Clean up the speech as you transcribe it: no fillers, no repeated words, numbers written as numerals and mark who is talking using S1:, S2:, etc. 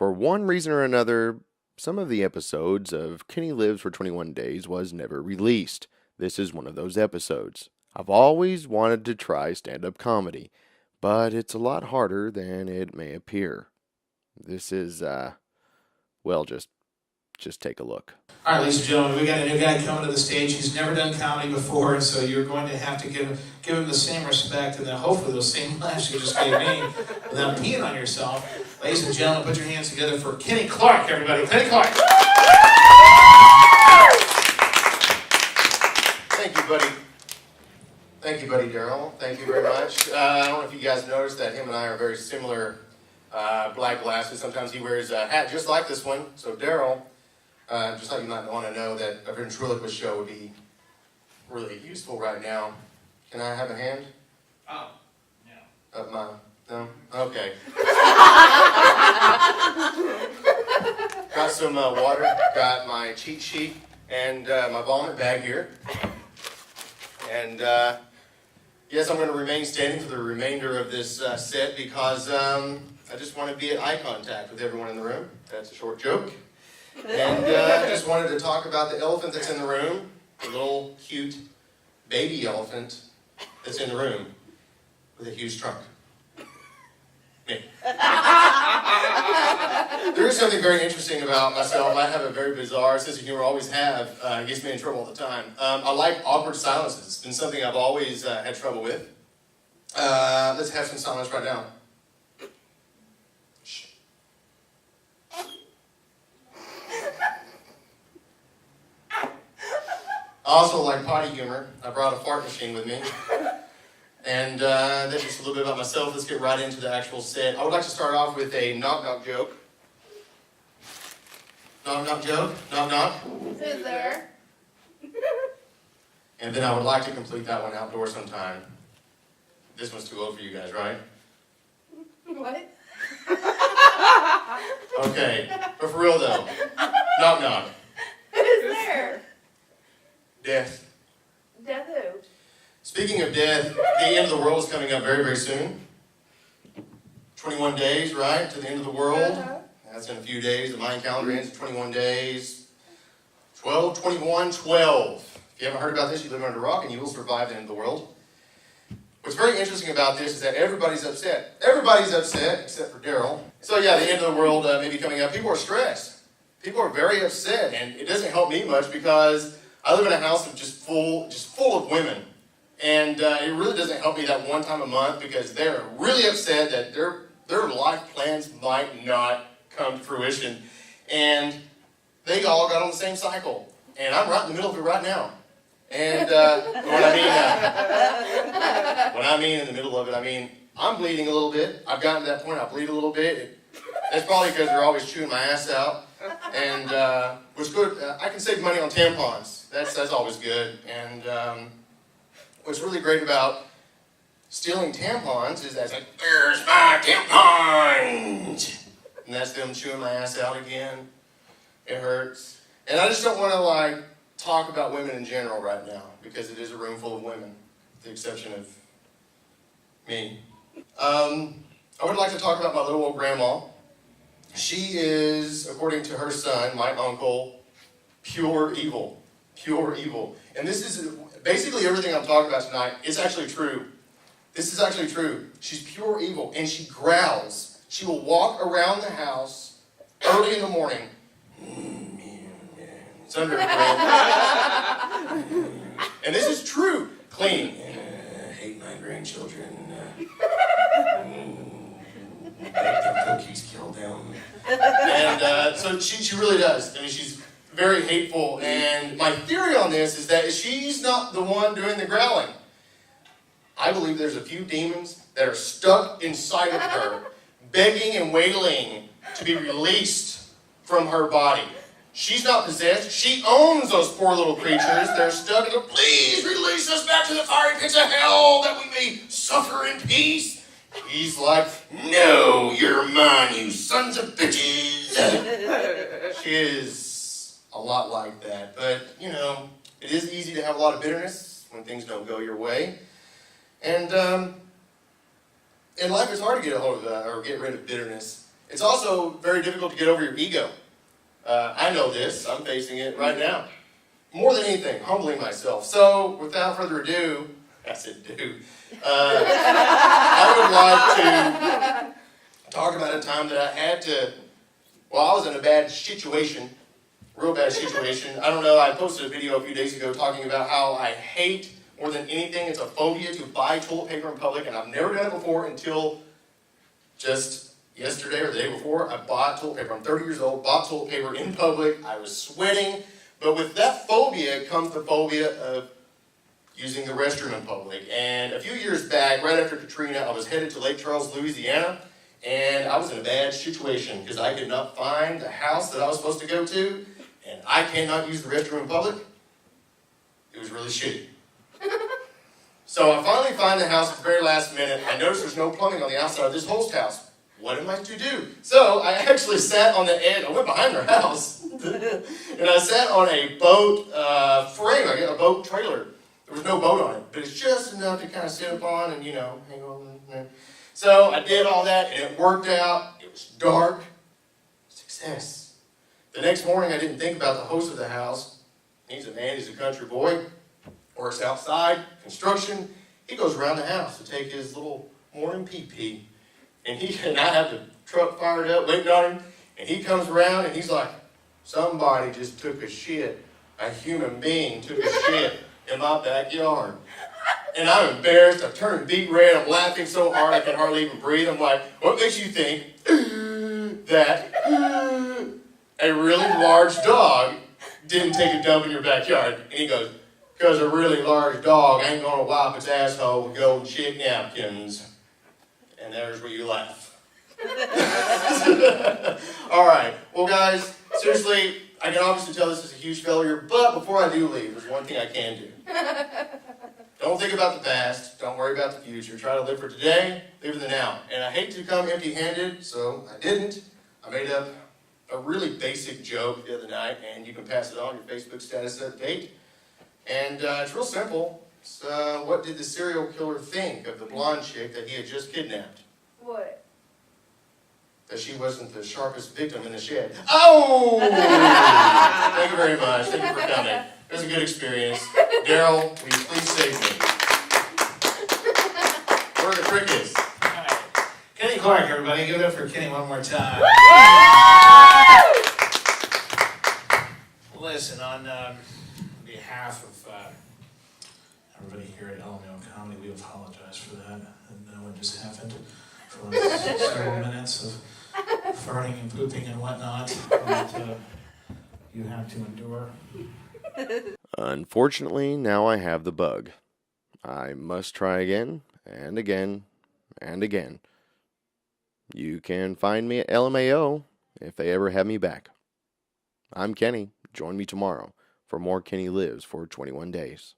S1: For one reason or another, some of the episodes of Kenny Lives for 21 Days was never released. This is one of those episodes. I've always wanted to try stand-up comedy, but it's a lot harder than it may appear. This is, well, just take a look.
S2: All right, ladies and gentlemen, we got a new guy coming to the stage. He's never done comedy before, and so you're going to have to give him the same respect, and then hopefully those same laughs you just gave me without peeing on yourself. Ladies and gentlemen, put your hands together for Kenny Clark, everybody. Kenny Clark.
S3: Thank you, buddy. Thank you, buddy Daryl. Thank you very much. I don't know if you guys noticed that him and I are very similar. Black glasses. Sometimes he wears a hat just like this one. So Daryl, just thought you might want to know that a ventriloquist show would be really useful right now. Can I have a hand?
S2: Oh, no.
S3: No? Okay. Got some water, got my cheat sheet, and my vomit bag here. And yes, I'm going to remain standing for the remainder of this set because I just want to be at eye contact with everyone in the room. That's a short joke. And I just wanted to talk about the elephant that's in the room, the little cute baby elephant that's in the room with a huge trunk. Me. There is something very interesting about myself. I have a very bizarre sense of humor, always have. It gets me in trouble all the time. I like awkward silences. It's been something I've always had trouble with. Let's have some silence right now. Shh. I also like potty humor. I brought a fart machine with me. And that's just a little bit about myself. Let's get right into the actual set. I would like to start off with a knock-knock joke. Knock-knock joke. Knock-knock.
S4: Who's there?
S3: And then I would like to complete that one outdoors sometime. This one's too old for you guys, right?
S4: What?
S3: Okay, but for real though. Knock-knock.
S4: Who's there?
S3: Death.
S4: Death who?
S3: Speaking of death, the end of the world is coming up very, very soon. 21 days, right, to the end of the world.
S4: Uh-huh.
S3: That's in a few days. The Mayan calendar ends in 21 days. 12, 21, 12. If you haven't heard about this, you live under a rock and you will survive the end of the world. What's very interesting about this is that everybody's upset. Everybody's upset, except for Daryl. So yeah, the end of the world may be coming up. People are stressed. People are very upset, and it doesn't help me much because I live in a house of just full of women. And it really doesn't help me that one time a month because they're really upset that their life plans might not come to fruition. And they all got on the same cycle. And I'm right in the middle of it right now. And when I mean in the middle of it, I mean I'm bleeding a little bit. I've gotten to that point, I bleed a little bit. That's probably because they're always chewing my ass out. And what's good, I can save money on tampons. That's always good. And what's really great about stealing tampons is that's like, there's my tampons! And that's them chewing my ass out again. It hurts. And I just don't want to talk about women in general right now because it is a room full of women, with the exception of me. I would like to talk about my little old grandma. She is, according to her son, my uncle, pure evil. Pure evil. And this is basically everything I'm talking about tonight. It's actually true. This is actually true. She's pure evil, and she growls. She will walk around the house early in the morning. It's under her breath. And this is true. Cleaning. I hate my grandchildren. Make them cookies, kill them. And so she really does. I mean, she's very hateful. And my theory on this is that she's not the one doing the growling. I believe there's a few demons that are stuck inside of her, begging and wailing to be released from her body. She's not possessed. She owns those poor little creatures. They're stuck in the, please release us back to the fiery pits of hell that we may suffer in peace. He's like, no, you're mine, you sons of bitches. She is a lot like that. But, you know, it is easy to have a lot of bitterness when things don't go your way. And in life, it's hard to get a hold of that or get rid of bitterness. It's also very difficult to get over your ego. I know this. I'm facing it right now. More than anything, humbling myself. So, without further ado, I said do. I would like to talk about a time that I had to, well, I was in a bad situation, real bad situation. I don't know, I posted a video a few days ago talking about how I hate, more than anything, it's a phobia to buy toilet paper in public, and I've never done it before until just yesterday or the day before. I bought toilet paper. I'm 30 years old, bought toilet paper in public. I was sweating, but with that phobia comes the phobia of using the restroom in public. And a few years back, right after Katrina, I was headed to Lake Charles, Louisiana, and I was in a bad situation because I could not find the house that I was supposed to go to, and I cannot use the restroom in public. It was really shitty. So I finally find the house at the very last minute. I notice there's no plumbing on the outside of this host house. What am I to do? So I actually sat on the edge. I went behind their house, and I sat on a boat frame, a boat trailer. There was no boat on it, but it's just enough to kind of sit upon and, hang on. So I did all that, and it worked out. It was dark. Success. The next morning, I didn't think about the host of the house. He's a man. He's a country boy. Works outside, construction. He goes around the house to take his little morning pee-pee. And I have the truck fired up, waiting on him. And he comes around, and he's like, somebody just took a shit. A human being took a shit in my backyard. And I'm embarrassed. I turned beet red. I'm laughing so hard I can hardly even breathe. I'm like, what makes you think that a really large dog didn't take a dump in your backyard? And he goes, because a really large dog ain't going to wipe its asshole with golden shit napkins. And there's where you laugh. All right. Well, guys, seriously, I can obviously tell this is a huge failure, but before I do leave, there's one thing I can do. Don't think about the past. Don't worry about the future. Try to live for today, live in the now. And I hate to come empty-handed, so I didn't. I made up a really basic joke the other night, and you can pass it on your Facebook status update. And it's real simple. It's, what did the serial killer think of the blonde chick that he had just kidnapped?
S4: What?
S3: That she wasn't the sharpest victim in the shed. Oh! Thank you very much. Thank you for coming. It was a good experience. Daryl, will you please save me? Where the crick is.
S2: All right. Kenny Clark, everybody. Give it up for Kenny one more time. Listen, on behalf of everybody here at LMAO Comedy, we apologize for that. And what just happened for several minutes of farting and pooping and whatnot that you have to endure.
S1: Unfortunately, now I have the bug. I must try again, and again, and again. You can find me at LMAO if they ever have me back. I'm Kenny. Join me tomorrow for more Kenny Lives for 21 Days.